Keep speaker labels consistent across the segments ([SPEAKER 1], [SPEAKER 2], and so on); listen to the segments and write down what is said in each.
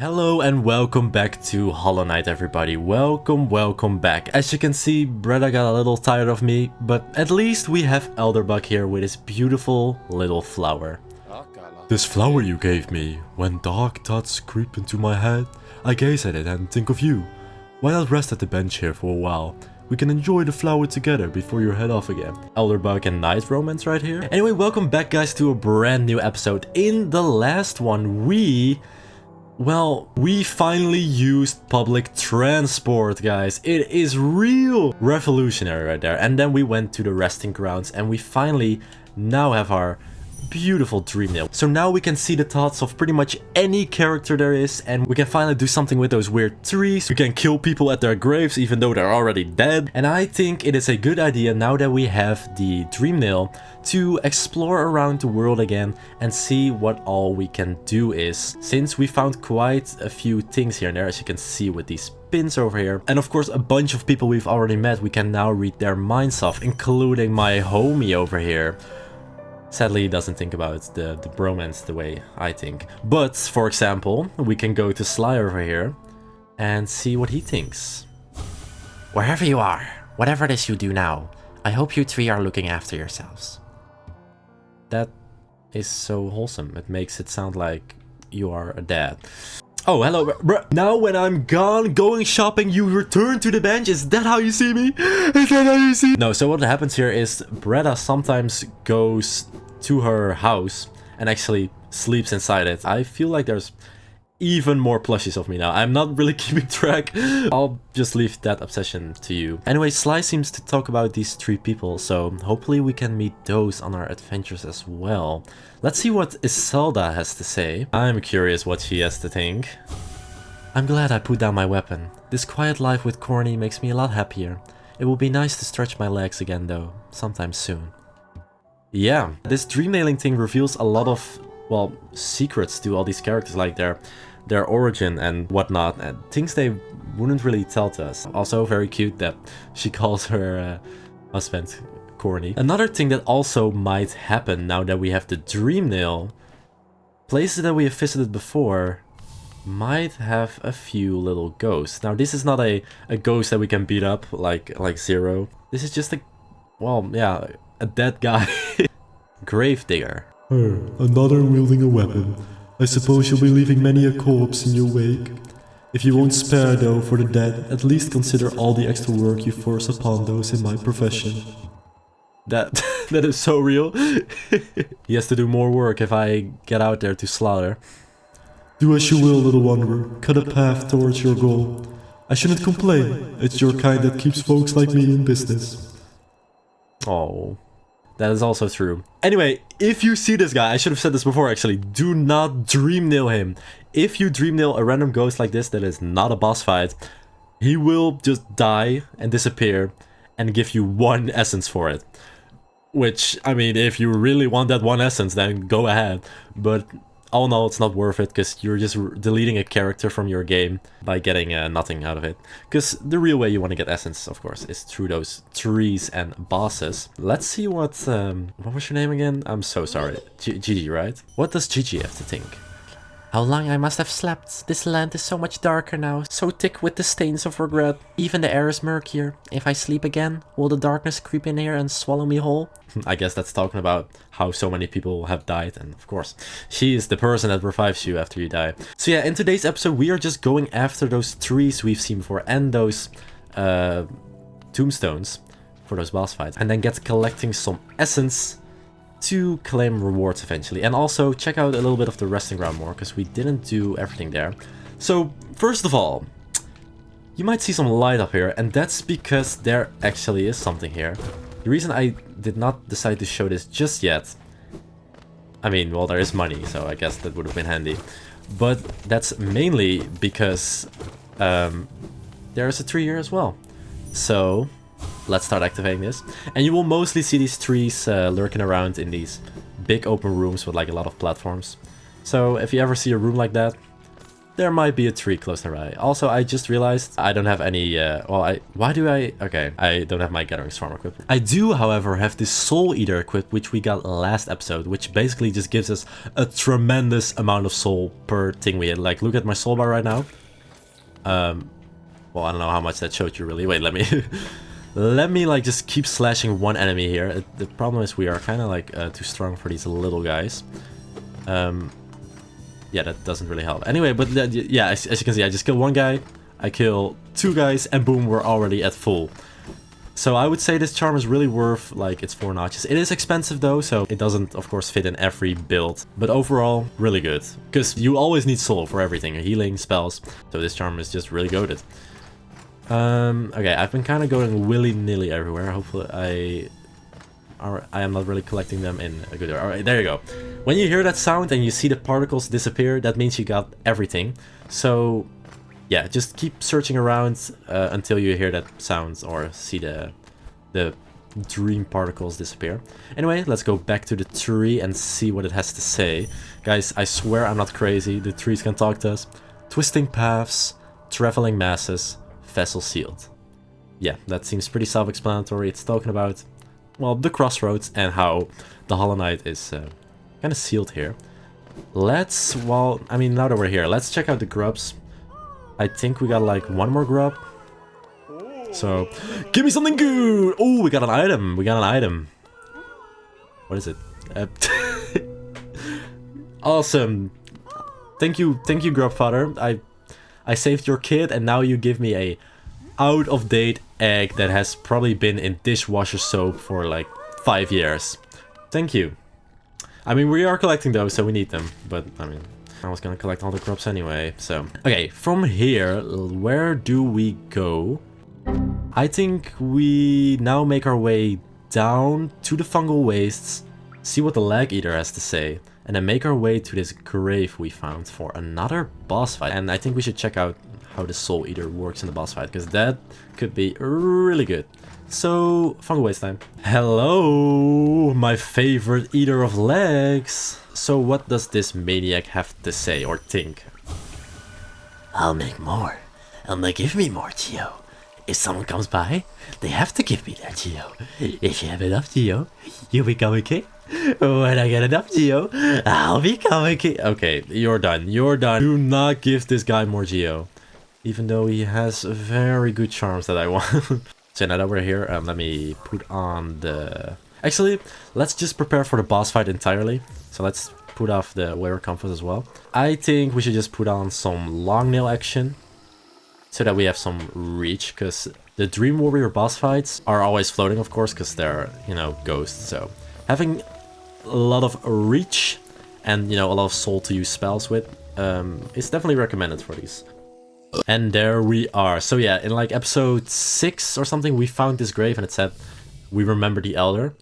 [SPEAKER 1] Hello and welcome back to Hollow Knight, everybody. Welcome back. As you can see, Breda got a little tired of me, but at least we have Elderbug here with his beautiful little flower. This flower you gave me, when dark thoughts creep into my head, I gaze at it and think of you. Why not rest at the bench here for a while? We can enjoy the flower together before you head off again. Elderbug and Knight romance right here. Anyway, welcome back guys to a brand new episode. In the last one, we finally used public transport, guys. It is real revolutionary right there. And then we went to the resting grounds and we finally now have our beautiful dream nail. So now we can see the thoughts of pretty much any character there is, and we can finally do something with those weird trees. We can kill people at their graves even though they're already dead. And I think it is a good idea now that we have the dream nail to explore around the world again and see what all we can do is, since we found quite a few things here and there, as you can see with these pins over here. And of course a bunch of people we've already met, we can now read their minds off, including my homie over here. Sadly, he doesn't think about the bromance the way I think. But, for example, we can go to Sly over here and see what he thinks. Wherever you are, whatever it is you do now, I hope you three are looking after yourselves. That is so wholesome. It makes it sound like you are a dad. Oh, hello, bro. Now when I'm gone going shopping, you return to the bench? Is that how you see me? Is that how you see me? No, so what happens here is Breda sometimes goes to her house and actually sleeps inside it. I feel like there's even more plushies of me now. I'm not really keeping track. I'll just leave that obsession to you. Anyway, Sly seems to talk about these three people, so hopefully we can meet those on our adventures as well. Let's see what Iselda has to say. I'm curious what she has to think. I'm glad I put down my weapon. This quiet life with Corny makes me a lot happier. It will be nice to stretch my legs again though, sometime soon. Yeah, this dream nailing thing reveals a lot of, well, secrets to all these characters, like their origin and whatnot, and things they wouldn't really tell to us. Also very cute that she calls her husband Corny. Another thing that also might happen now that we have the dream nail, places that we have visited before might have a few little ghosts. Now this is not a ghost that we can beat up like Zero. This is just a, well, yeah, a dead guy. Gravedigger.
[SPEAKER 2] Another wielding a weapon. I suppose you'll be leaving many a corpse in your wake. If you won't spare though for the dead, at least consider all the extra work you force upon those in my profession.
[SPEAKER 1] That is so real. He has to do more work if I get out there to slaughter.
[SPEAKER 2] Do as you will, little wanderer. Cut a path towards your goal. I shouldn't complain. It's your kind that keeps folks like me in business.
[SPEAKER 1] Oh, that is also true. Anyway, if you see this guy, I should have said this before actually, do not dream nail him. If you dream nail a random ghost like this that is not a boss fight, he will just die and disappear and give you one essence for it. Which, I mean, if you really want that one essence, then go ahead. But oh no, it's not worth it, because you're just deleting a character from your game by getting nothing out of it. Because the real way you want to get essence, of course, is through those trees and bosses. Let's see what was your name again? I'm so sorry. Gigi, right? What does Gigi have to think? How long I must have slept. This land is so much darker now, so thick with the stains of regret. Even the air is murkier. If I sleep again, will the darkness creep in here and swallow me whole? I guess that's talking about how so many people have died, and of course, she is the person that revives you after you die. So yeah, in today's episode, we are just going after those trees we've seen before and those tombstones for those boss fights, and then get collecting some essence to claim rewards eventually. And also check out a little bit of the resting ground more, because we didn't do everything there. So first of all, you might see some light up here, and that's because there actually is something here. The reason I did not decide to show this just yet, I mean, well, there is money, so I guess that would have been handy, but that's mainly because there is a tree here as well. So let's start activating this, and you will mostly see these trees lurking around in these big open rooms with like a lot of platforms. So if you ever see a room like that, there might be a tree close nearby. Also, I just realized I don't have any, why do I? Okay, I don't have my Gathering Storm equipped. I do, however, have this Soul Eater equipped, which we got last episode, which basically just gives us a tremendous amount of soul per thing we hit. Like, look at my soul bar right now. Well, I don't know how much that showed you really. Wait, let me... let me, like, just keep slashing one enemy here. The problem is we are kind of, like, too strong for these little guys. Yeah, that doesn't really help. Anyway, but yeah, as you can see, I just kill one guy, I kill two guys, and boom, we're already at full. So I would say this charm is really worth, like, its 4 notches. It is expensive though, so it doesn't, of course, fit in every build. But overall, really good. Because you always need soul for everything, healing, spells. So this charm is just really goated. Okay, I've been kind of going willy-nilly everywhere. Hopefully I am not really collecting them in a good order. Alright, there you go. When you hear that sound and you see the particles disappear, that means you got everything. So, yeah, just keep searching around until you hear that sound or see the dream particles disappear. Anyway, let's go back to the tree and see what it has to say. Guys, I swear I'm not crazy. The trees can talk to us. Twisting paths, traveling masses, vessel sealed. Yeah, that seems pretty self-explanatory. It's talking about, well, the crossroads and how the Hollow Knight is kind of sealed here. Let's, well, I mean, now that we're here, let's check out the grubs. I think we got like one more grub. So, give me something good! Oh, we got an item. We got an item. What is it? Awesome. Thank you, Grubfather. I saved your kid, and now you give me a out-of-date egg that has probably been in dishwasher soap for like 5 years. Thank you. I mean, we are collecting those, so we need them. But, I mean, I was gonna collect all the grubs anyway, so... Okay, from here, where do we go? I think we now make our way down to the fungal wastes, see what the Lag Eater has to say, and then make our way to this grave we found for another boss fight. And I think we should check out how the Soul Eater works in the boss fight, because that could be really good. So, fungal waste time. Hello, my favorite eater of legs. So what does this maniac have to say or think?
[SPEAKER 3] I'll make more. And they give me more, Geo. If someone comes by, they have to give me their Geo. If you have enough Geo, you become a king. When I get enough Geo, I'll become a king.
[SPEAKER 1] Okay, you're done. You're done. Do not give this guy more Geo. Even though he has very good charms that I want. So now that we're here, let me put on the... Actually, let's just prepare for the boss fight entirely. So let's put off the Wearer Compass as well. I think we should just put on some long nail action, so that we have some reach, because the Dream Warrior boss fights are always floating, of course, because they're, you know, ghosts. So having a lot of reach and, you know, a lot of soul to use spells with is definitely recommended for these. And there we are. So yeah, in like episode 6 or something, we found this grave and it said, we remember the Elder.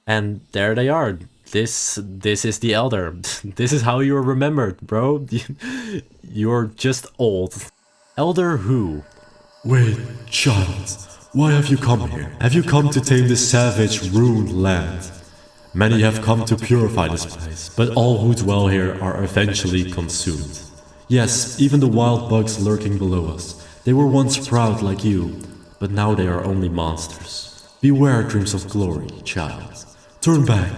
[SPEAKER 1] And there they are. This is the Elder. This is how you're remembered, bro. You're just old. Elder who?
[SPEAKER 2] Wait, child, why have you come here? Have you come to tame this savage, ruined land? Many have come to purify this place, but all who dwell here are eventually consumed. Yes, even the wild bugs lurking below us. They were once proud like you, but now they are only monsters. Beware dreams of glory, child. Turn back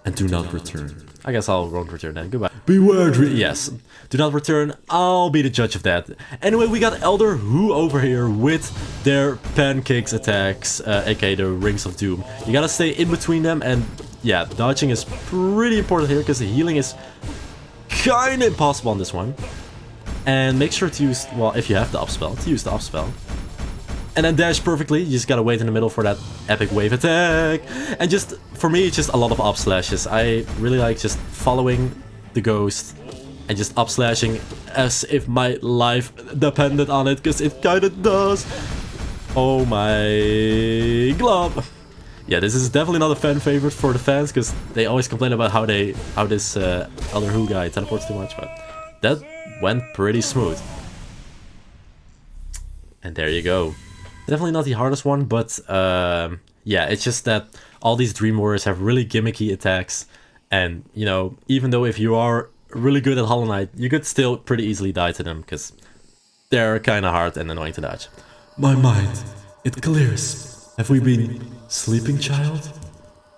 [SPEAKER 2] and do not return.
[SPEAKER 1] I guess I won't return then. Goodbye.
[SPEAKER 2] Beware dreams.
[SPEAKER 1] Yes. Do not return. I'll be the judge of that. Anyway, we got Elder Who over here with their pancakes attacks, aka the Rings of Doom. You gotta stay in between them, and yeah, dodging is pretty important here because the healing is kinda impossible on this one. And make sure to use, well, if you have the up spell, to use the up spell. And then dash perfectly. You just gotta wait in the middle for that epic wave attack. And just, for me, it's just a lot of up slashes. I really like just following the ghost and just up slashing as if my life depended on it, because it kinda does. Oh my glove. Yeah, this is definitely not a fan favorite for the fans, because they always complain about how this Elder Who guy teleports too much, but that went pretty smooth. And there you go. Definitely not the hardest one, but yeah, it's just that all these Dream Warriors have really gimmicky attacks. And, you know, even though if you are really good at Hollow Knight, you could still pretty easily die to them, because they're kind of hard and annoying to dodge.
[SPEAKER 2] My mind, it clears. Have we been sleeping, child?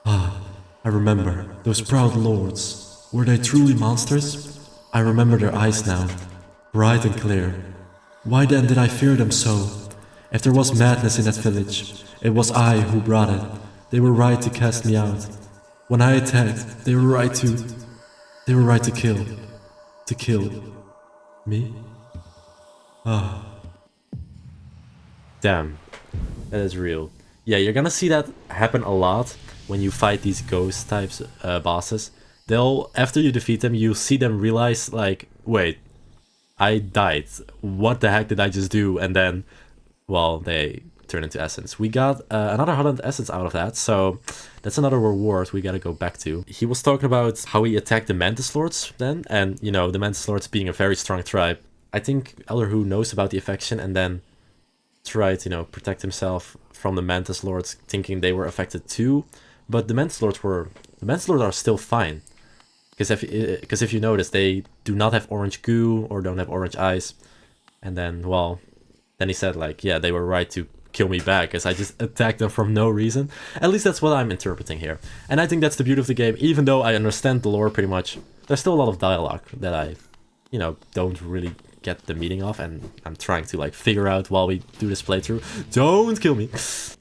[SPEAKER 2] Ah, I remember. Those proud lords. Were they truly monsters? I remember their eyes now, bright and clear. Why then did I fear them so? If there was madness in that village, it was I who brought it. They were right to cast me out. When I attacked, they were right to kill. To kill me? Ah.
[SPEAKER 1] Damn, that is real. Yeah, you're gonna see that happen a lot when you fight these ghost types bosses. They'll, after you defeat them, you see them realize like, wait, I died. What the heck did I just do? And then, well, they turn into essence. We got another 100 essence out of that, so that's another reward we gotta go back to. He was talking about how he attacked the Mantis Lords then, and you know, the Mantis Lords being a very strong tribe. I think Elder Who knows about the affection and then tried to, you know, protect himself from the Mantis Lords, thinking they were affected too. But the Mantis Lords are still fine. Because if you notice, they do not have orange goo or don't have orange eyes. And then, well, then he said like, yeah, they were right to kill me back because I just attacked them for no reason. At least that's what I'm interpreting here. And I think that's the beauty of the game. Even though I understand the lore pretty much, there's still a lot of dialogue that I, you know, don't really get the meaning of, and I'm trying to like figure out while we do this playthrough. Don't kill me.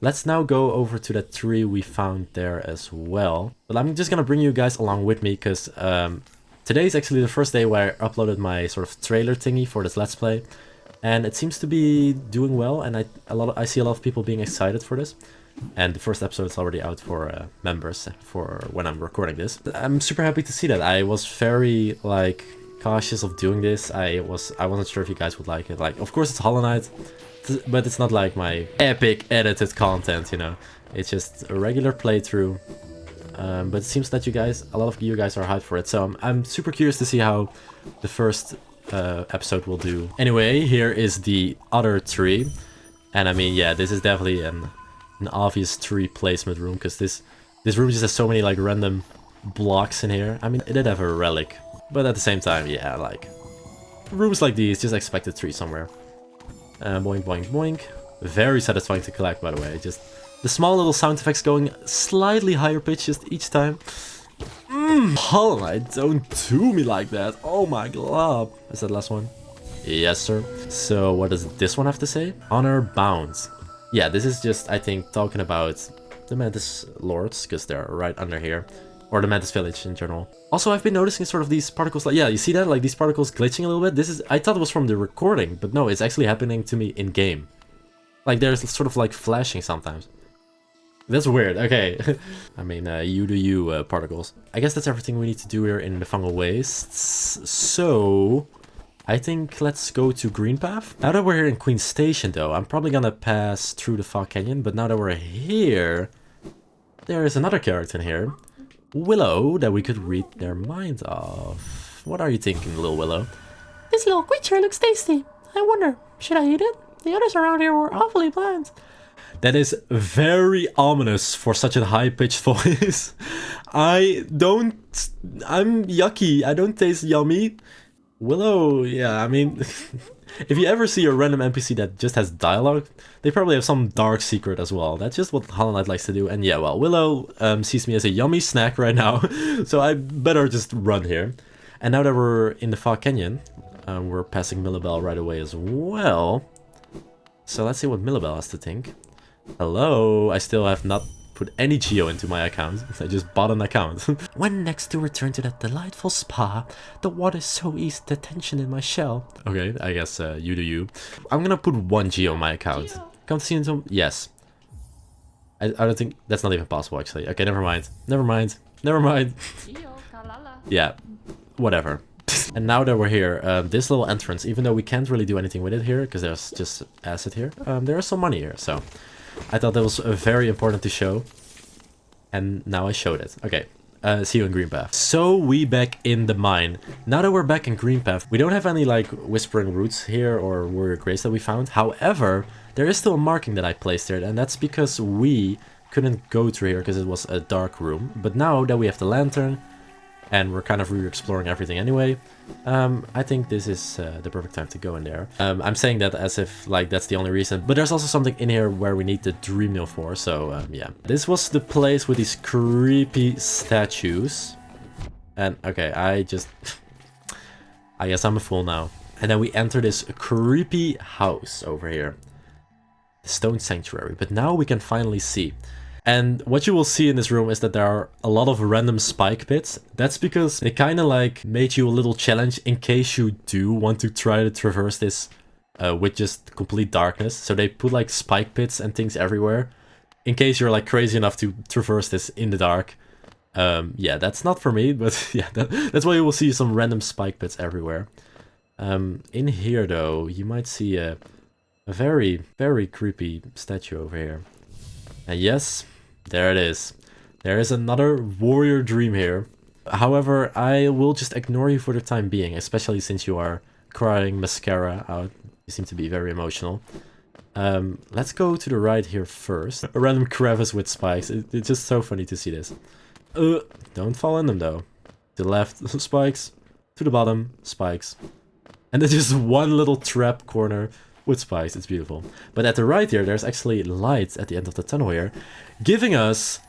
[SPEAKER 1] Let's now go over to that tree we found there as well. But I'm just gonna bring you guys along with me because today is actually the first day where I uploaded my sort of trailer thingy for this Let's Play, and it seems to be doing well, and I see a lot of people being excited for this. And the first episode is already out for members for when I'm recording this. I'm super happy to see that. I was very like cautious of doing this. I wasn't sure if you guys would like it. Like, of course it's Hollow Knight, but it's not like my epic edited content, you know. It's just a regular playthrough. But it seems that a lot of you guys are hyped for it. So I'm super curious to see how the first episode will do. Anyway, here is the other tree. And I mean, yeah, this is definitely an obvious tree placement room, because this room just has so many like random blocks in here. I mean, it did have a relic, but at the same time, yeah, like rooms like these, just expect a tree somewhere. Boink, boink, boink. Very satisfying to collect, by the way. Just the small little sound effects going slightly higher pitched just each time. Hollow Knight, don't do me like that. Oh my god. Is that the last one? Yes, sir. So what does this one have to say? Honor bound. Yeah, this is just, I think, talking about the Mantis Lords, because they're right under here. Or the Mantis Village in general. Also, I've been noticing sort of these particles, like, yeah, you see that? Like, these particles glitching a little bit? This is, I thought it was from the recording, but no, it's actually happening to me in-game. Like, there's sort of, like, flashing sometimes. That's weird, okay. I mean, you do you, particles. I guess that's everything we need to do here in the Fungal Wastes. So I think let's go to Green Path. Now that we're here in Queen Station, though, I'm probably gonna pass through the Fog Canyon, but now that we're here, there is another character in here. Willow, that we could read their mind of. What are you thinking, little Willow?
[SPEAKER 4] This little creature looks tasty. I wonder, should I eat it? The others around here were awfully bland.
[SPEAKER 1] That is very ominous for such a high-pitched voice. I'm yucky. I don't taste yummy. Willow, yeah, I mean, if you ever see a random NPC that just has dialogue, they probably have some dark secret as well. That's just what Hollow Knight likes to do. And yeah, well, Willow sees me as a yummy snack right now, so I better just run here. And now that we're in the Fog Canyon, we're passing Millabelle right away as well. So let's see what Millabelle has to think. Hello, I still have not put any Geo into my account. I just bought an account.
[SPEAKER 4] When next to return to that delightful spa, the water so eased the tension in my shell.
[SPEAKER 1] Okay, I guess you do you. I'm gonna put 1 Geo in my account. Come to see some. Yes. I don't think that's not even possible actually. Okay, never mind. Never mind. Never mind. Yeah, whatever. And now that we're here, this little entrance, even though we can't really do anything with it here, because there's just acid here, there is some money here, so I thought that was very important to show. And now I showed it. Okay, see you in Green Path. So we back in the mine. Now that we're back in Green Path, we don't have any like whispering roots here or warrior grace that we found. However, there is still a marking that I placed there, and that's because we couldn't go through here because it was a dark room. But now that we have the lantern, and we're kind of re-exploring everything anyway, I think this is the perfect time to go in there. I'm saying that as if like that's the only reason, but there's also something in here where we need the dream nail for, so yeah. This was the place with these creepy statues. And okay, I guess I'm a fool now. And then we enter this creepy house over here. The stone sanctuary. But now we can finally see. And what you will see in this room is that there are a lot of random spike pits. That's because they kind of like made you a little challenge in case you do want to try to traverse this with just complete darkness. So they put like spike pits and things everywhere in case you're like crazy enough to traverse this in the dark. Yeah, that's not for me, but yeah, that's why you will see some random spike pits everywhere. In here though, you might see a very, very creepy statue over here. And yes, there it is. There is another warrior dream here. However, I will just ignore you for the time being, especially since you are crying mascara out. You seem to be very emotional. Let's go to the right here first. A random crevice with spikes. It's just so funny to see this. Don't fall in them though. To the left, spikes. To the bottom, spikes. And there's just one little trap corner with spikes. It's beautiful. But at the right here, there's actually lights at the end of the tunnel here, giving us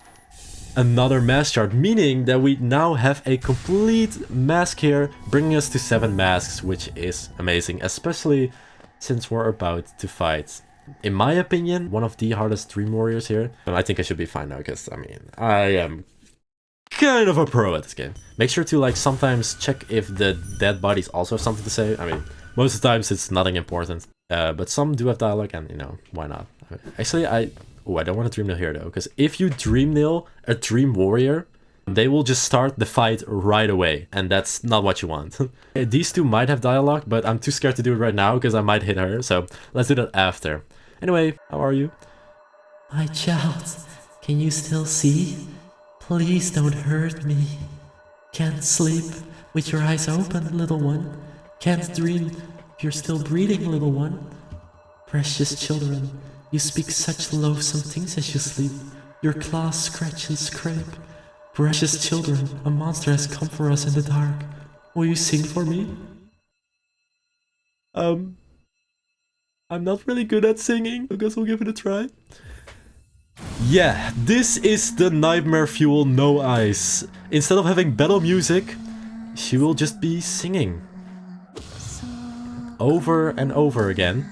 [SPEAKER 1] another mask shard, meaning that we now have a complete mask here, bringing us to 7 masks, which is amazing, especially since we're about to fight, in my opinion, one of the hardest Dream Warriors here. And I think I should be fine now, because, I mean, I am kind of a pro at this game. Make sure to, like, sometimes check if the dead bodies also have something to say. I mean, most of the times it's nothing important. But some do have dialogue, and, you know, why not? Actually, I don't want to Dream Nail here, though, because if you Dream Nail a Dream Warrior, they will just start the fight right away, and that's not what you want. These two might have dialogue, but I'm too scared to do it right now, because I might hit her, so let's do that after. Anyway, how are you?
[SPEAKER 3] My child, can you still see? Please don't hurt me. Can't sleep with your eyes open, little one. Can't dream if you're still breathing, little one. Precious children, you speak such loathsome things as you sleep. Your claws scratch and scrape. Precious children, a monster has come for us in the dark. Will you sing for me?
[SPEAKER 1] I'm not really good at singing. I guess we'll give it a try. Yeah, this is the Nightmare Fuel No Eyes. Instead of having battle music, she will just be singing. Over and over again.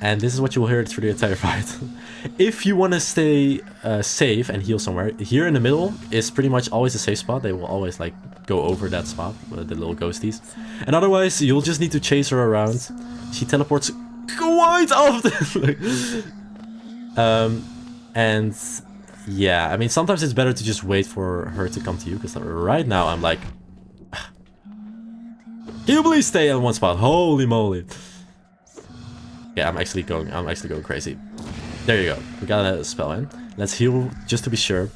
[SPEAKER 1] And this is what you will hear through the entire fight. If you want to stay safe and heal somewhere, here in the middle is pretty much always a safe spot. They will always like go over that spot, the little ghosties. And otherwise, you'll just need to chase her around. She teleports quite often. And yeah, I mean, sometimes it's better to just wait for her to come to you, because right now I'm like, can you please stay in one spot? Holy moly. Yeah, I'm actually going crazy. There you go. We got a spell in. Let's heal just to be sure.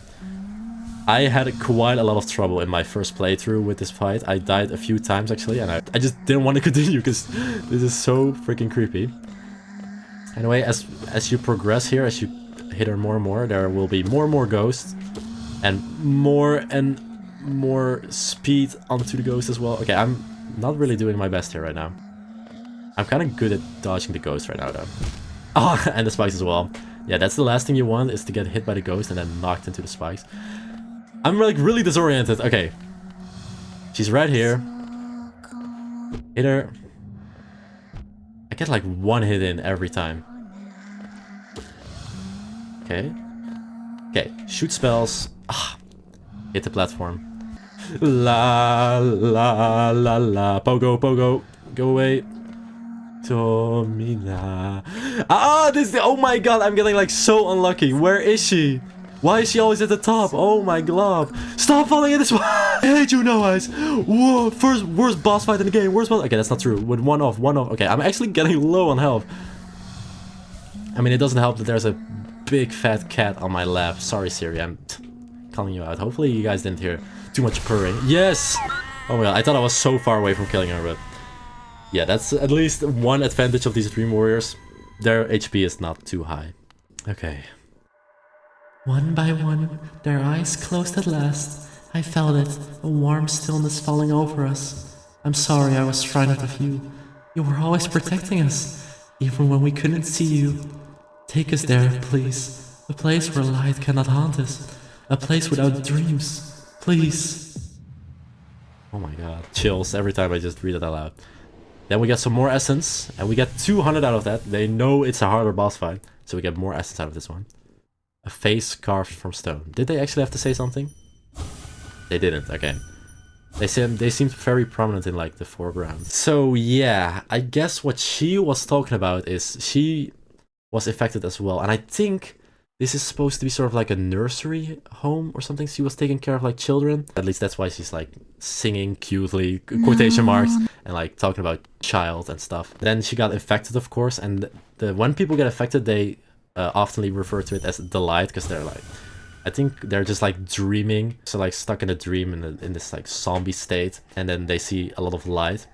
[SPEAKER 1] I had quite a lot of trouble in my first playthrough with this fight. I died a few times actually, and I just didn't want to continue because this is so freaking creepy. Anyway, as you progress here, as you hit her more and more, there will be more and more ghosts, and more speed onto the ghost as well. Okay, I'm not really doing my best here right now. I'm kind of good at dodging the ghost right now, though. Oh, and the spikes as well. Yeah, that's the last thing you want, is to get hit by the ghost and then knocked into the spikes. I'm like really disoriented. Okay. She's right here. Hit her. I get like one hit in every time. Okay. Okay, shoot spells. Ah, hit the platform. La la la la. Pogo, pogo. Go away. Tomina. Ah, this is, oh my god, I'm getting like so unlucky. Where is she? Why is she always at the top? Oh my god. Stop falling in this one. I hate you, No Eyes. Whoa, worst boss fight in the game. Worst boss. Okay, that's not true. With one off. Okay, I'm actually getting low on health. I mean, it doesn't help that there's a big fat cat on my lap. Sorry, Siri, I'm calling you out. Hopefully you guys didn't hear too much purring. Yes! Oh my god, I thought I was so far away from killing her, but yeah, that's at least one advantage of these Dream Warriors. Their HP is not too high. Okay.
[SPEAKER 3] One by one, their eyes closed at last, I felt it, a warm stillness falling over us. I'm sorry I was frightened of you. You were always protecting us, even when we couldn't see you. Take us there, please. A place where light cannot haunt us. A place without dreams. Please.
[SPEAKER 1] Oh my god. Chills every time I just read it out loud. Then we get some more essence, and we get 200 out of that. They know it's a harder boss fight, so we get more essence out of this one. A face carved from stone. Did they actually have to say something? They didn't, okay. They seemed very prominent in like the foreground. So yeah, I guess what she was talking about is she was affected as well. And I think this is supposed to be sort of like a nursery home or something. She was taking care of like children. At least that's why she's like singing cutely, quotation marks, and like talking about child and stuff. Then she got infected, of course. And when people get affected, they often refer to it as the light, because they're like, I think they're just like dreaming, so like stuck in a dream in this like zombie state, and then they see a lot of light.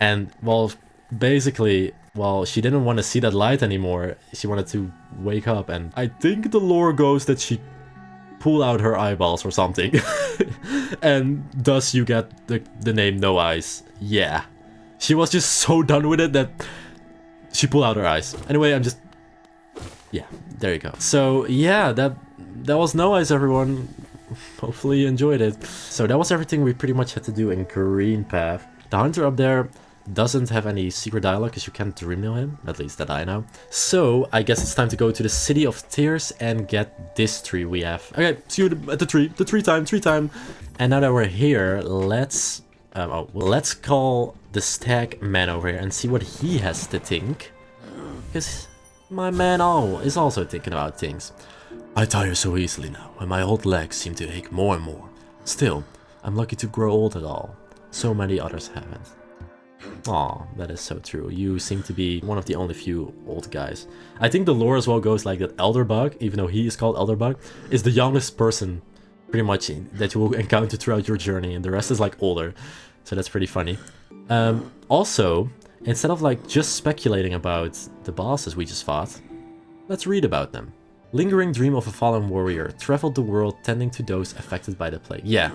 [SPEAKER 1] And well, basically, well, she didn't want to see that light anymore. She wanted to wake up, and I think the lore goes that she pulled out her eyeballs or something. And thus you get the name No Eyes. Yeah. She was just so done with it that she pulled out her eyes. Anyway, yeah, there you go. So yeah, that was No Eyes, everyone. Hopefully you enjoyed it. So that was everything we pretty much had to do in Green Path. The hunter up there doesn't have any secret dialogue because you can't dreamnail him, at least that I know. So I guess it's time to go to the City of Tears and get this tree we have. Okay, see you at the tree time. And now that we're here, let's call the stag man over here and see what he has to think. Because my man is also thinking about things. I tire so easily now, and my old legs seem to ache more and more. Still, I'm lucky to grow old at all. So many others haven't. Aw, that is so true. You seem to be one of the only few old guys. I think the lore as well goes like that Elderbug, even though he is called Elderbug, is the youngest person pretty much that you will encounter throughout your journey, and the rest is like older. So that's pretty funny. Also, instead of like just speculating about the bosses we just fought, let's read about them. Lingering dream of a fallen warrior traveled the world tending to those affected by the plague. Yeah,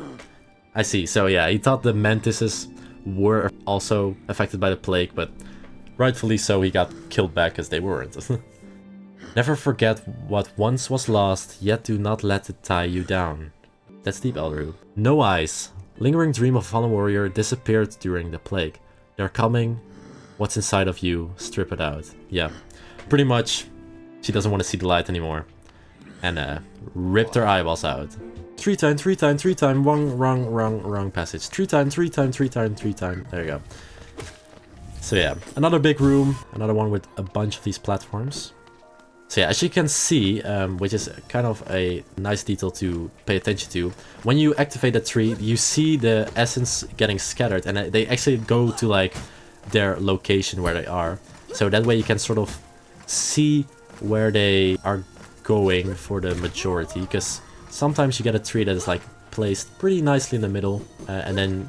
[SPEAKER 1] I see. So yeah, he thought the mantises were also affected by the plague, but rightfully so, he got killed back because they weren't. Never forget what once was lost, yet do not let it tie you down. That's deep, Elru. No Eyes. Lingering dream of a fallen warrior disappeared during the plague. They're coming. What's inside of you? Strip it out. Yeah, pretty much. She doesn't want to see the light anymore. And ripped her eyeballs out. Three time. Wrong passage. Three time. There you go. So yeah, another big room. Another one with a bunch of these platforms. So yeah, as you can see, which is kind of a nice detail to pay attention to, when you activate the tree, you see the essence getting scattered, and they actually go to like their location where they are. So that way you can sort of see where they are going for the majority, because sometimes you get a tree that is like placed pretty nicely in the middle, and then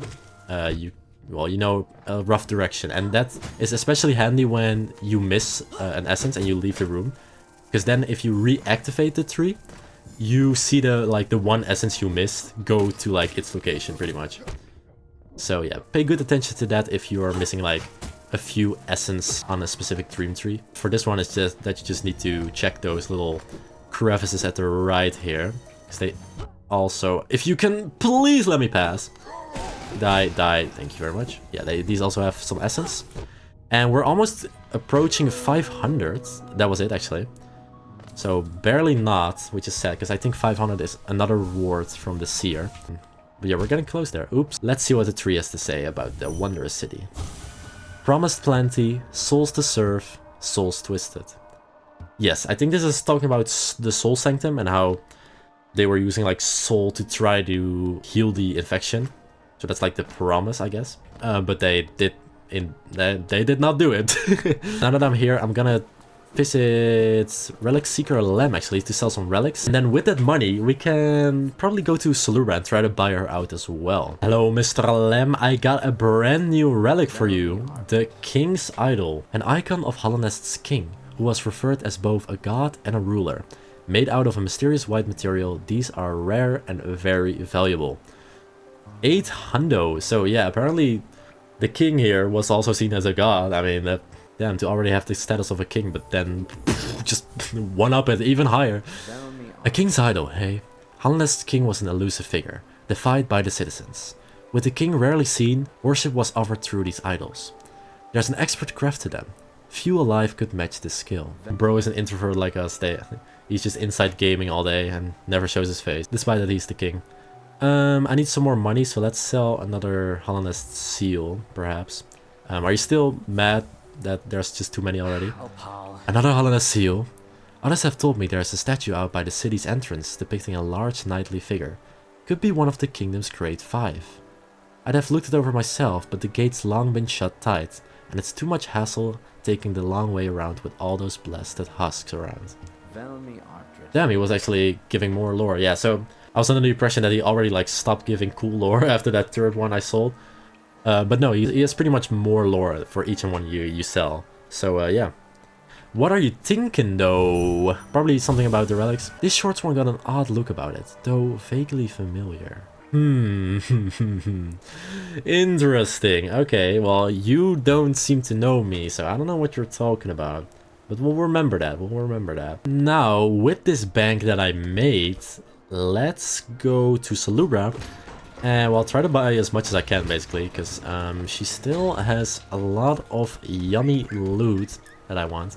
[SPEAKER 1] you know a rough direction, and that is especially handy when you miss an essence and you leave the room, because then if you reactivate the tree, you see the one essence you missed go to like its location pretty much. So yeah, pay good attention to that if you are missing like a few essence on a specific dream tree. For this one, it's just that you just need to check those little crevices at the right here, because they also, if you can please let me pass. Die, thank you very much. Yeah, these also have some essence. And we're almost approaching 500. That was it actually. So barely not, which is sad, because I think 500 is another reward from the seer. But yeah, we're getting close there. Oops. Let's see what the tree has to say about the wondrous city. Promised plenty, souls to serve, souls twisted. Yes, I think this is talking about the Soul Sanctum and how they were using like soul to try to heal the infection. So that's like the promise, I guess. But they did not do it. Now that I'm here, I'm gonna visit Relic Seeker Lem actually to sell some relics, and then with that money we can probably go to Salura and try to buy her out as well. Hello Mr. Lem, I got a brand new relic for you, the King's Idol, an icon of Halonest's king, who was referred as both a god and a ruler. Made out of a mysterious white material, these are rare and very valuable. 8 hundo. So yeah, apparently the king here was also seen as a god. I mean, damn, to already have the status of a king, but then just one up it even higher. A king's idol, hey? Holland's king was an elusive figure, defied by the citizens. With the king rarely seen, worship was offered through these idols. There's an expert craft to them. Few alive could match this skill. Bro is an introvert like us. He's just inside gaming all day and never shows his face, despite that he's the king. I need some more money, so let's sell another Hollandist seal, perhaps. Are you still mad that there's just too many already? Another Hollandist seal. Others have told me there's a statue out by the city's entrance depicting a large knightly figure. Could be one of the kingdom's great 5. I'd have looked it over myself, but the gate's long been shut tight, and it's too much hassle taking the long way around with all those blasted husks around. Damn, he was actually giving more lore. Yeah, so I was under the impression that he already like stopped giving cool lore after that third one I sold. But no, he has pretty much more lore for each and one you sell. So yeah. What are you thinking though? Probably something about the relics. This short one got an odd look about it, though vaguely familiar. Interesting. Okay, well, you don't seem to know me, so I don't know what you're talking about. But we'll remember that. We'll remember that. Now, with this bank that I made, let's go to Salubra. And well, try to buy as much as I can, basically, because she still has a lot of yummy loot that I want.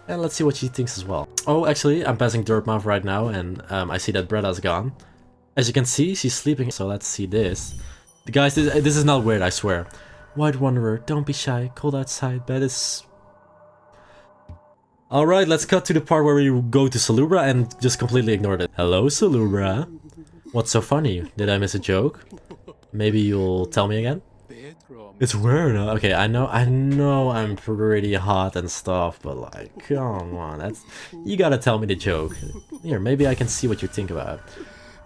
[SPEAKER 1] And let's see what she thinks as well. Oh, actually, I'm passing Dirtmouth right now, and I see that Bretta's gone. As you can see, she's sleeping, so let's see this. Guys, this is not weird, I swear. White Wanderer, don't be shy. Cold outside, bed is... Alright, let's cut to the part where we go to Salubra and just completely ignore it. Hello, Salubra. What's so funny? Did I miss a joke? Maybe you'll tell me again? It's weird. Okay, I know I'm pretty hot and stuff, but like, come on, you gotta tell me the joke. Here, maybe I can see what you think about it.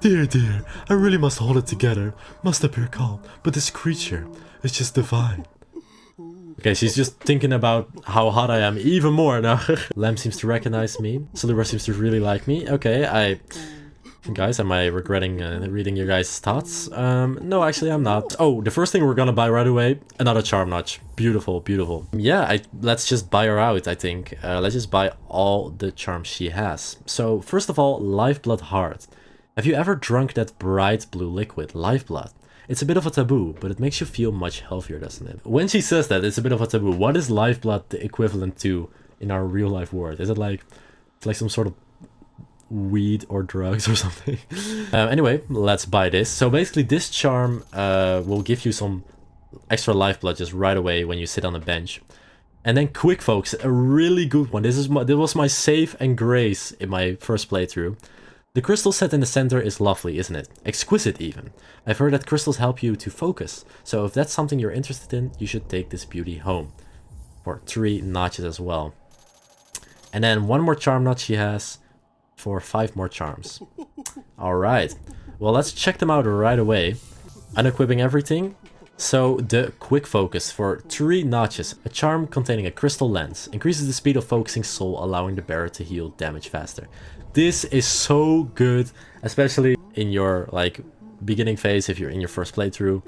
[SPEAKER 2] Dear, I really must hold it together. Must appear calm, but this creature is just divine.
[SPEAKER 1] Okay, she's just thinking about how hot I am even more now. Lamb seems to recognize me. Salubra seems to really like me. Okay, Guys, am I regretting reading your guys' thoughts? No, actually I'm not. Oh, the first thing we're gonna buy right away, another charm notch. Beautiful, beautiful. Yeah, let's just buy her out, I think. Let's just buy all the charms she has. So, first of all, Lifeblood Heart. Have you ever drunk that bright blue liquid, Lifeblood? It's a bit of a taboo, but it makes you feel much healthier, doesn't it? When she says that, it's a bit of a taboo. What is Lifeblood the equivalent to in our real life world? Is it like, it's like some sort of weed or drugs or something? Anyway, let's buy this. So basically this charm will give you some extra lifeblood just right away when you sit on a bench. And then quick focus, a really good one. This was my save and grace in my first playthrough. The crystal set in the center is lovely, isn't it? Exquisite even. I've heard that crystals help you to focus, so if that's something you're interested in, you should take this beauty home. For 3 notches as well. And then one more charm notch she has for 5 more charms. Alright, well let's check them out right away. Unequipping everything. So the quick focus for 3 notches. A charm containing a crystal lens. Increases the speed of focusing soul, allowing the bearer to heal damage faster. This is so good, especially in your like beginning phase if you're in your first playthrough.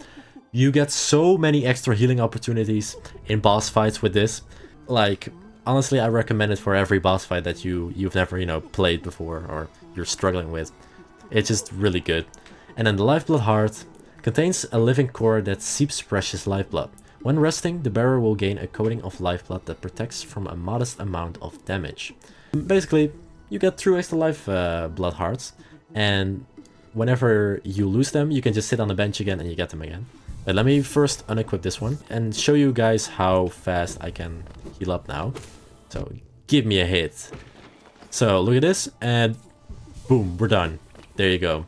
[SPEAKER 1] You get so many extra healing opportunities in boss fights with this. Like, honestly, I recommend it for every boss fight that you've never, you know, played before or you're struggling with. It's just really good. And then the Lifeblood Heart contains a living core that seeps precious lifeblood. When resting, the bearer will gain a coating of lifeblood that protects from a modest amount of damage. Basically, you get 2 extra blood hearts, and whenever you lose them, you can just sit on the bench again and you get them again. But let me first unequip this one and show you guys how fast I can heal up now. So give me a hit. So look at this, and boom, we're done. There you go.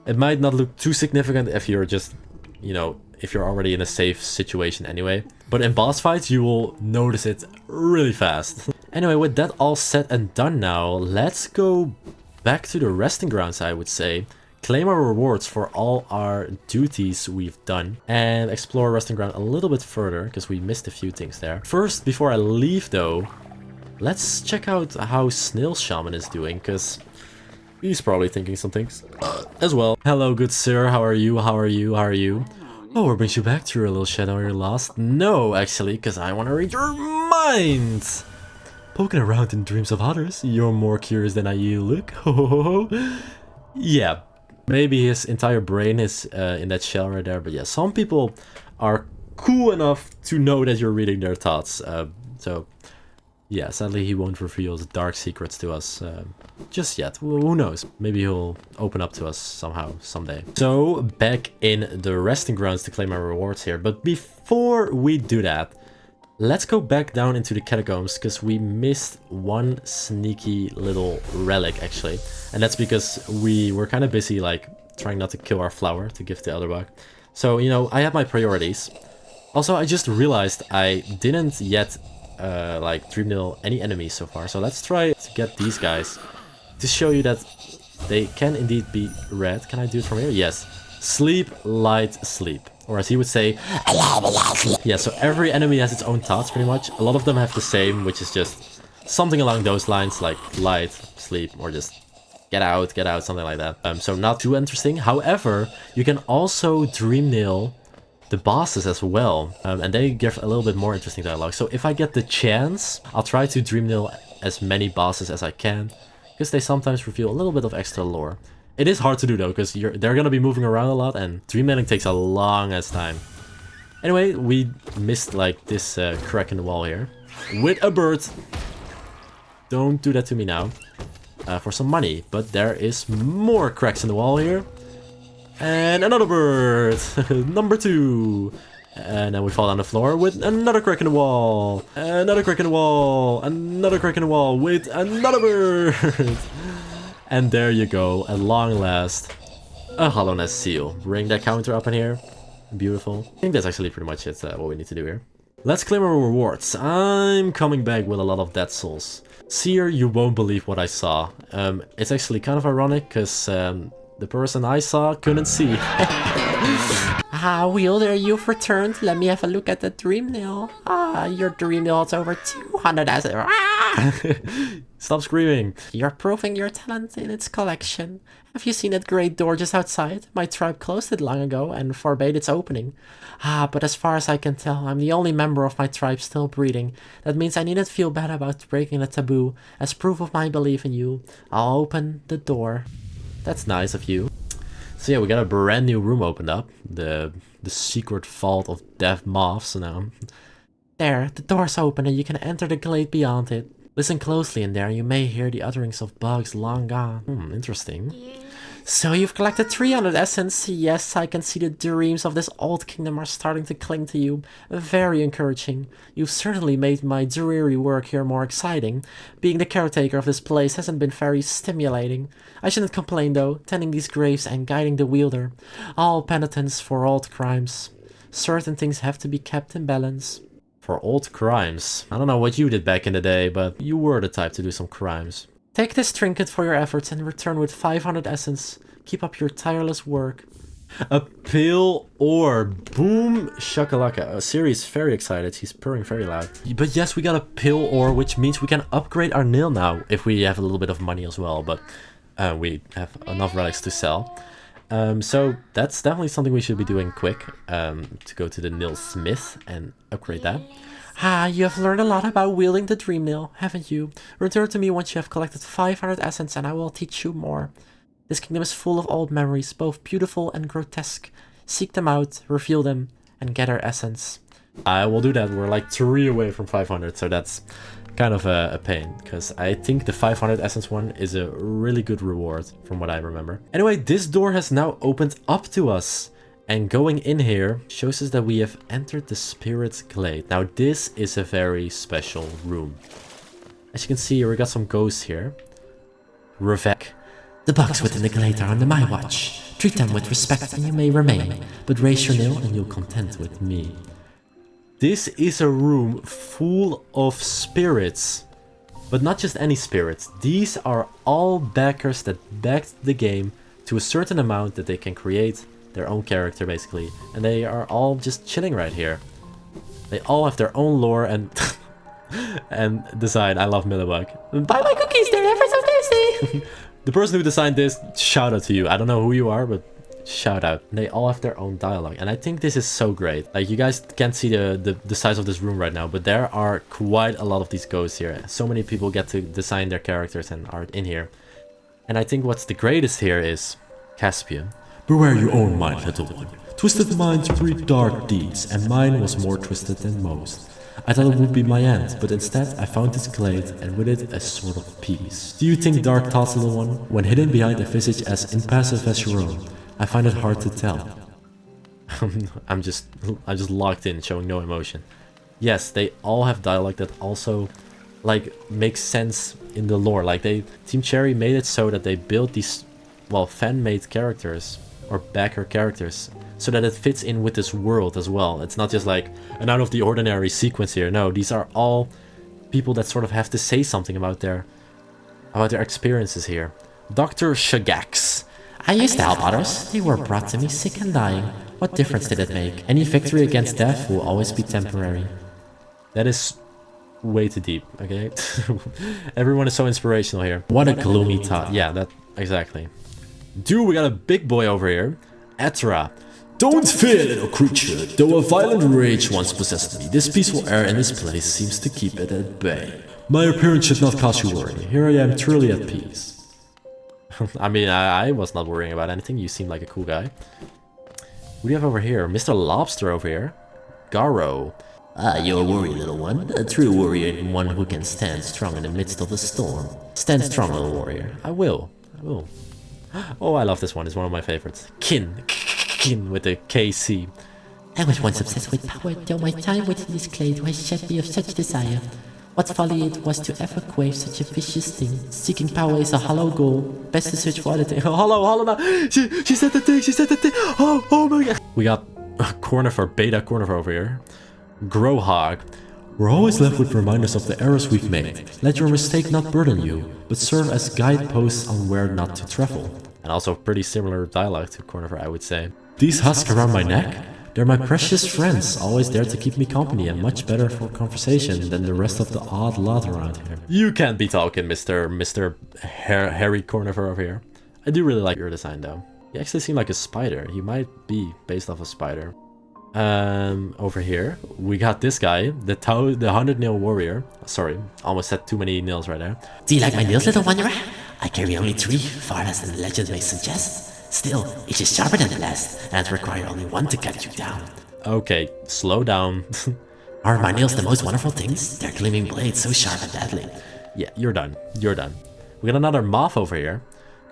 [SPEAKER 1] It might not look too significant if you're just, you know, if you're already in a safe situation anyway. But in boss fights, you will notice it really fast. Anyway, with that all set and done now, let's go back to the resting grounds, I would say. Claim our rewards for all our duties we've done. And explore resting ground a little bit further, because we missed a few things there. First, before I leave though, let's check out how Snail Shaman is doing, because He's probably thinking some things as well. Hello, good sir. How are you? How are you? How are you? Oh, what brings you back to your little shadow you're lost? No, actually, because I want to read your mind. Poking around in dreams of others, you're more curious than you look. Yeah, maybe his entire brain is in that shell right there. But yeah, some people are cool enough to know that you're reading their thoughts. So yeah, sadly he won't reveal his dark secrets to us just yet. Who knows? Maybe he'll open up to us somehow, someday. So back in the resting grounds to claim our rewards here. But before we do that, let's go back down into the catacombs, because we missed one sneaky little relic actually. And that's because we were kind of busy like trying not to kill our flower to give the other bug. So, you know, I have my priorities. Also, I just realized I didn't yet like dream nail any enemies so far. So let's try to get these guys to show you that they can indeed be red. Can I do it from here? Yes. Sleep, light, sleep. Or as he would say, yeah, so every enemy has its own thoughts pretty much. A lot of them have the same, which is just something along those lines, like light, sleep, or just get out, something like that. So not too interesting. However, you can also dream nail the bosses as well, and they give a little bit more interesting dialogue. So if I get the chance, I'll try to dream nail as many bosses as I can, because they sometimes reveal a little bit of extra lore. It is hard to do though, because they're gonna be moving around a lot, and dream nailing takes a long ass time. Anyway, we missed like this crack in the wall here with a bird. Don't do that to me now. For some money, but there is more cracks in the wall here. And another bird, number 2. And then we fall down the floor with another crack in the wall. Another crack in the wall. Another crack in the wall with another bird. And there you go, at long last, a Hollow Nest seal. Bring that counter up in here. Beautiful. I think that's actually pretty much it, what we need to do here. Let's claim our rewards. I'm coming back with a lot of dead souls. Seer, you won't believe what I saw. It's actually kind of ironic, because the person I saw couldn't see.
[SPEAKER 4] Ah, Wielder, you've returned. Let me have a look at the dream nail. Ah, your dream nail is over 200 as
[SPEAKER 1] Stop screaming.
[SPEAKER 4] You're proving your talent in its collection. Have you seen that great door just outside? My tribe closed it long ago and forbade its opening. Ah, but as far as I can tell, I'm the only member of my tribe still breathing. That means I needn't feel bad about breaking the taboo. As proof of my belief in you, I'll open the door.
[SPEAKER 1] That's nice of you. So yeah, we got a brand new room opened up. The secret vault of death moths now.
[SPEAKER 4] There, the door's open and you can enter the glade beyond it. Listen closely in there, you may hear the utterings of bugs long gone.
[SPEAKER 1] Interesting.
[SPEAKER 4] So you've collected 300 essence. Yes, I can see the dreams of this old kingdom are starting to cling to you. Very encouraging. You've certainly made my dreary work here more exciting. Being the caretaker of this place hasn't been very stimulating. I shouldn't complain though, tending these graves and guiding the wielder. All penitence for old crimes. Certain things have to be kept in balance.
[SPEAKER 1] For old crimes? I don't know what you did back in the day, but you were the type to do some crimes.
[SPEAKER 4] Take this trinket for your efforts and return with 500 essence. Keep up your tireless work.
[SPEAKER 1] A pale orb. Boom shakalaka. Siri is very excited. He's purring very loud. But yes, we got a pale orb, which means we can upgrade our nail now if we have a little bit of money as well. But we have enough relics to sell. So that's definitely something we should be doing quick. To go to the nail smith and upgrade that.
[SPEAKER 4] Ah, you have learned a lot about wielding the dream nail, haven't you? Return to me once you have collected 500 essence and I will teach you more. This kingdom is full of old memories, both beautiful and grotesque. Seek them out, reveal them, and gather essence.
[SPEAKER 1] I will do that. We're like 3 away from 500, so that's kind of a pain, because I think the 500 essence one is a really good reward from what I remember. Anyway, this door has now opened up to us. And going in here shows us that we have entered the Spirit Glade. Now this is a very special room. As you can see, we got some ghosts here. Revek.
[SPEAKER 3] The bugs within the glade are under my watch. Treat them with respect and you may remain, but raise your nail and you'll content with me.
[SPEAKER 1] This is a room full of spirits. But not just any spirits. These are all backers that backed the game to a certain amount that they can create their own character basically, and they are all just chilling right here. They all have their own lore and and design. I love Millibug.
[SPEAKER 4] Buy my cookies, they're ever so tasty!
[SPEAKER 1] The person who designed this, shout out to you. I don't know who you are, but shout out. They all have their own dialogue, and I think this is so great. Like, you guys can't see the size of this room right now, but there are quite a lot of these ghosts here. So many people get to design their characters and art in here. And I think what's the greatest here is Caspian.
[SPEAKER 2] Beware your own mind, little one. Twisted minds breed dark deeds, and mine was more twisted than most. I thought it would be my end, but instead I found this glade, and with it a sort of peace. Do you think dark thoughts, little one? When hidden behind a visage as impassive as your own, I find it hard to tell.
[SPEAKER 1] I'm just locked in, showing no emotion. Yes, they all have dialogue that also, like, makes sense in the lore. Like, Team Cherry made it so that they built these, well, fan-made characters, or backer characters, so that it fits in with this world as well. It's not just like an out of the ordinary sequence here. No, these are all people that sort of have to say something about their experiences here. Dr. Shagax.
[SPEAKER 4] I used to help others. They were brought to me sick and dying. What difference did it make? Any victory against death will always be temporary.
[SPEAKER 1] That is way too deep, okay? Everyone is so inspirational here.
[SPEAKER 4] What a gloomy thought.
[SPEAKER 1] Yeah, that exactly. Dude, we got a big boy over here. Etra.
[SPEAKER 2] Don't fear, little creature. Though a violent rage once possessed me, this peaceful air in this place seems to keep it at bay. My appearance should not cause you worry. Here I am, truly at peace.
[SPEAKER 1] I mean, I was not worrying about anything. You seem like a cool guy. What do you have over here? Mr. Lobster over here. Garo.
[SPEAKER 3] Ah, you're a warrior, little one. A true warrior and one who can stand strong in the midst of a storm. Stand strong, little warrior.
[SPEAKER 1] I will. Oh, I love this one. It's one of my favorites. Kin with the KC.
[SPEAKER 4] I was once obsessed with power, though my time within this clade has shed me of such desire. What folly it was to ever crave such a vicious thing. Seeking power is a hollow goal. Best to search for other things.
[SPEAKER 1] Hello now. She said the thing. Oh my god. We got Beta Cornifer over here. Grohog.
[SPEAKER 2] We're always left with reminders of the errors we've made. Let your mistake not burden you, but serve as guideposts on where not to travel.
[SPEAKER 1] And also pretty similar dialogue to Cornifer, I would say.
[SPEAKER 2] These husks around my neck? They're my precious friends, always there to keep me company and much better for conversation than the rest of the odd lot around here.
[SPEAKER 1] You can't be talking, Mr. Harry Cornifer over here. I do really like your design though. You actually seem like a spider. You might be based off a spider. Over here, we got this guy, the 100 nail warrior. Sorry, almost said too many nails right there.
[SPEAKER 3] Do you like my nails, little wanderer? I carry only 3, far less than the legend may suggest. Still, each is sharper than the last, and require only 1 to cut you down.
[SPEAKER 1] Okay, slow down.
[SPEAKER 3] Are my nails the most wonderful things? They're gleaming blades so sharp and deadly.
[SPEAKER 1] Yeah, you're done. We got another moth over here.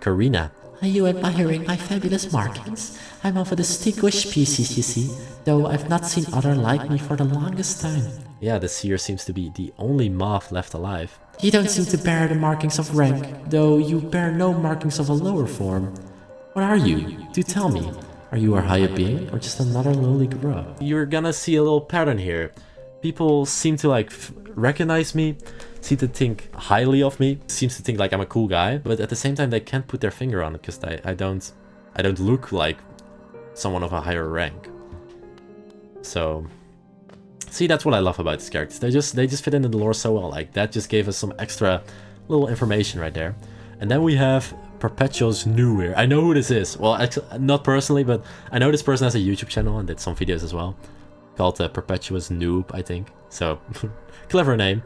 [SPEAKER 1] Karina.
[SPEAKER 4] Are you admiring my fabulous markings? I'm of a distinguished species, you see, though I've not seen other like me for the longest time.
[SPEAKER 1] Yeah, the seer seems to be the only moth left alive.
[SPEAKER 4] You don't seem to bear the markings of rank, though you bear no markings of a lower form. What are you? Do tell me. Are you a higher being, or just another lowly grub?
[SPEAKER 1] You're gonna see a little pattern here. People seem to like recognize me, seem to think highly of me, seems to think like I'm a cool guy, but at the same time they can't put their finger on it because I don't look like someone of a higher rank. So, see, that's what I love about these characters. They just fit into the lore so well. Like that just gave us some extra little information right there. And then we have Perpetual's New Ear. I know who this is. Well, actually, not personally, but I know this person has a YouTube channel and did some videos as well. Called Perpetuous Noob, I think. So, clever name.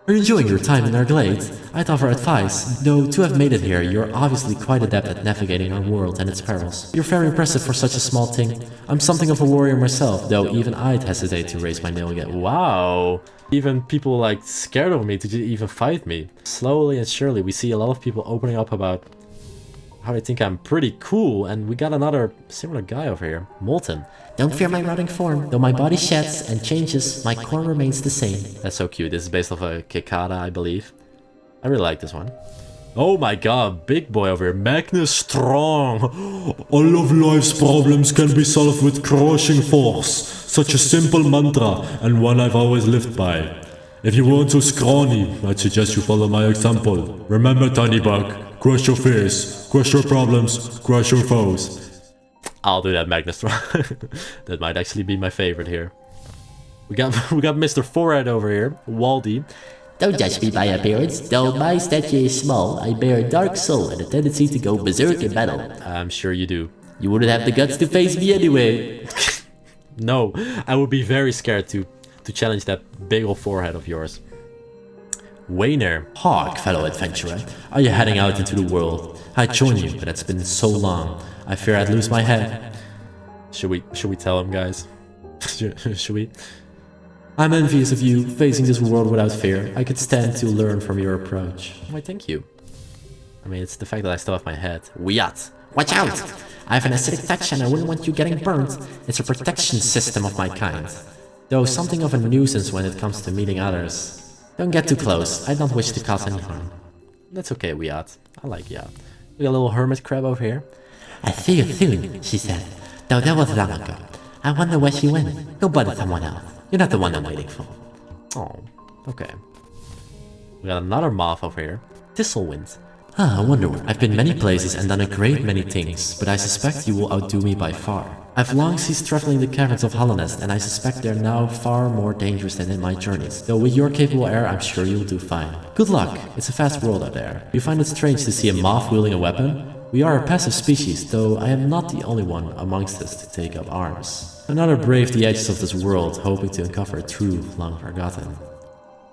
[SPEAKER 2] Are you enjoying your time in our glade? I'd offer advice, though to have made it here, you're obviously quite adept at navigating our world and its perils. You're very impressive for such a small thing. I'm something of a warrior myself, though even I'd hesitate to raise my nail yet.
[SPEAKER 1] Wow! Even people like scared of me to even fight me. Slowly and surely we see a lot of people opening up about how they think I'm pretty cool, and we got another similar guy over here, Molten.
[SPEAKER 4] Don't fear my rotting form. Though my body sheds and changes, my core remains the same.
[SPEAKER 1] That's so cute. This is based off a Kekada, I believe. I really like this one. Oh my god, big boy over here, Magnus Strong.
[SPEAKER 2] All of life's problems can be solved with crushing force. Such a simple mantra, and one I've always lived by. If you weren't so scrawny, I'd suggest you follow my example. Remember, Tiny Bug, crush your fears, crush your problems, crush your foes.
[SPEAKER 1] I'll do that, Magnus Strong. That might actually be my favorite here. We got Mr. Forehead over here, Waldy.
[SPEAKER 3] Don't judge me by appearance. Though my stature is small, I bear a dark soul and a tendency to go berserk in battle.
[SPEAKER 1] I'm sure you do.
[SPEAKER 3] You wouldn't have the guts to face me anyway.
[SPEAKER 1] No, I would be very scared to challenge that big old forehead of yours. Wayner.
[SPEAKER 2] Hark, fellow adventurer. Are you heading out into the world? I'd join you, but it's been so long. I fear I'd lose my head.
[SPEAKER 1] Should we tell him, guys? Should we?
[SPEAKER 2] I'm envious of you, facing this world without fear. I could stand to learn from your approach.
[SPEAKER 1] Why, thank you. I mean, it's the fact that I still have my head.
[SPEAKER 3] Wiat. Watch out! I have an acidic touch and I wouldn't want you getting burnt. It's a protection system of my kind. Though something of a nuisance when it comes to meeting others. Don't get too close. I don't wish to cause any harm.
[SPEAKER 1] That's okay, Wiat. I like Wiat. We got a little hermit crab over here.
[SPEAKER 3] I see you soon, she said. Though that was long ago. I wonder where she went. Go bother someone else. You're not the one I'm waiting for.
[SPEAKER 1] Oh, okay. We got another moth over here. Thistlewind.
[SPEAKER 2] Ah, I wonder. I've been many places and done a great many things, but I suspect you will outdo me by far. I've long ceased traveling the caverns of Hallanest, and I suspect they're now far more dangerous than in my journeys. Though with your capable air, I'm sure you'll do fine. Good luck. It's a fast world out there. You find it strange to see a moth wielding a weapon? We are a passive species, though I am not the only one amongst us to take up arms. Another braved the edges of this world, hoping to uncover a truth long forgotten.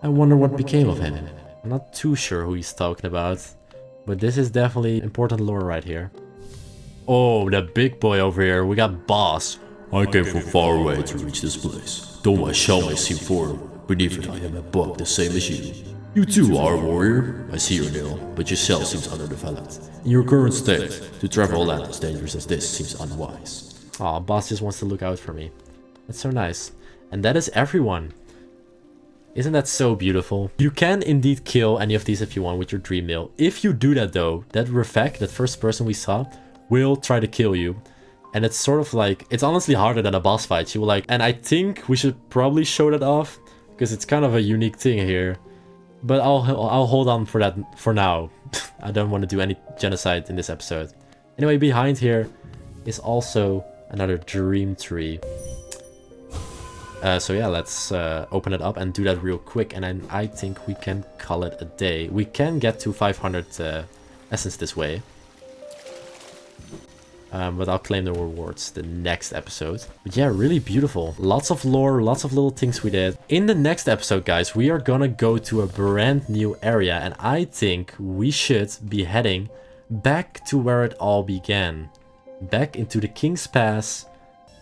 [SPEAKER 2] I wonder what became of him.
[SPEAKER 1] I'm not too sure who he's talking about, but this is definitely important lore right here. Oh, that big boy over here. We got Boss.
[SPEAKER 2] I came from far away to reach this place. Though my shell may seem foreign, beneath it I am a bug the same as you. You too are a warrior. I see your nail, but your shell seems underdeveloped. In your current state, to travel a land as dangerous as this seems unwise.
[SPEAKER 1] Aw, Boss just wants to look out for me. That's so nice. And that is everyone. Isn't that so beautiful? You can indeed kill any of these if you want with your dream meal. If you do that though, that Revek, that first person we saw, will try to kill you. And it's sort of like, it's honestly harder than a boss fight. She will like, and I think we should probably show that off, because it's kind of a unique thing here. But I'll hold on for that for now. I don't want to do any genocide in this episode. Anyway, behind here is also another dream tree. So yeah, let's open it up and do that real quick, and then I think we can call it a day. We can get to 500 essence this way. But I'll claim the rewards the next episode. But yeah, really beautiful. Lots of lore, lots of little things we did. In the next episode, guys, we are gonna go to a brand new area, and I think we should be heading back to where it all began. Back into the King's Pass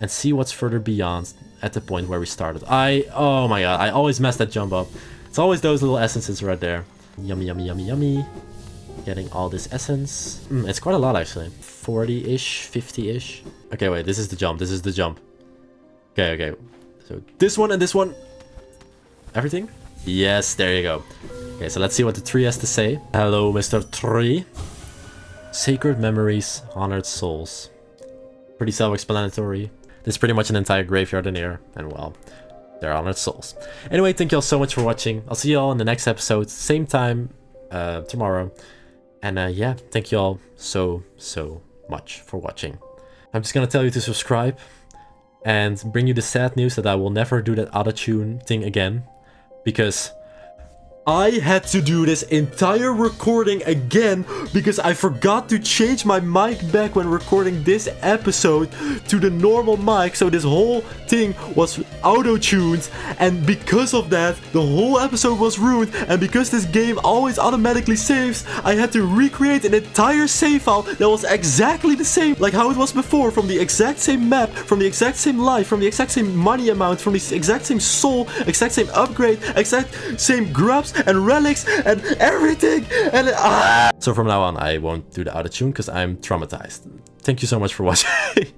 [SPEAKER 1] and see what's further beyond at the point where we started. Oh my god, I always mess that jump up. It's always those little essences right there. Yummy, yummy, yummy, yummy. Getting all this essence. It's quite a lot actually. 40-ish, 50-ish. Okay, wait, this is the jump. This is the jump. Okay, okay. So this one and this one. Everything? Yes, there you go. Okay, so let's see what the tree has to say. Hello, Mr. Tree. Sacred memories, honored souls. Pretty self-explanatory. There's pretty much an entire graveyard in here, and well, they're honored souls. Anyway, thank you all so much for watching. I'll see you all in the next episode, same time tomorrow. And yeah, thank you all so much for watching. I'm just gonna tell you to subscribe and bring you the sad news that I will never do that auto-tune thing again, because I had to do this entire recording again because I forgot to change my mic back when recording this episode to the normal mic, so this whole thing was auto-tuned, and because of that the whole episode was ruined. And because this game always automatically saves, I had to recreate an entire save file that was exactly the same like how it was before, from the exact same map, from the exact same life, from the exact same money amount, from the exact same soul, exact same upgrade, exact same grubs and relics and everything, and so from now on I won't do the auto-tune because I'm traumatized. Thank you so much for watching.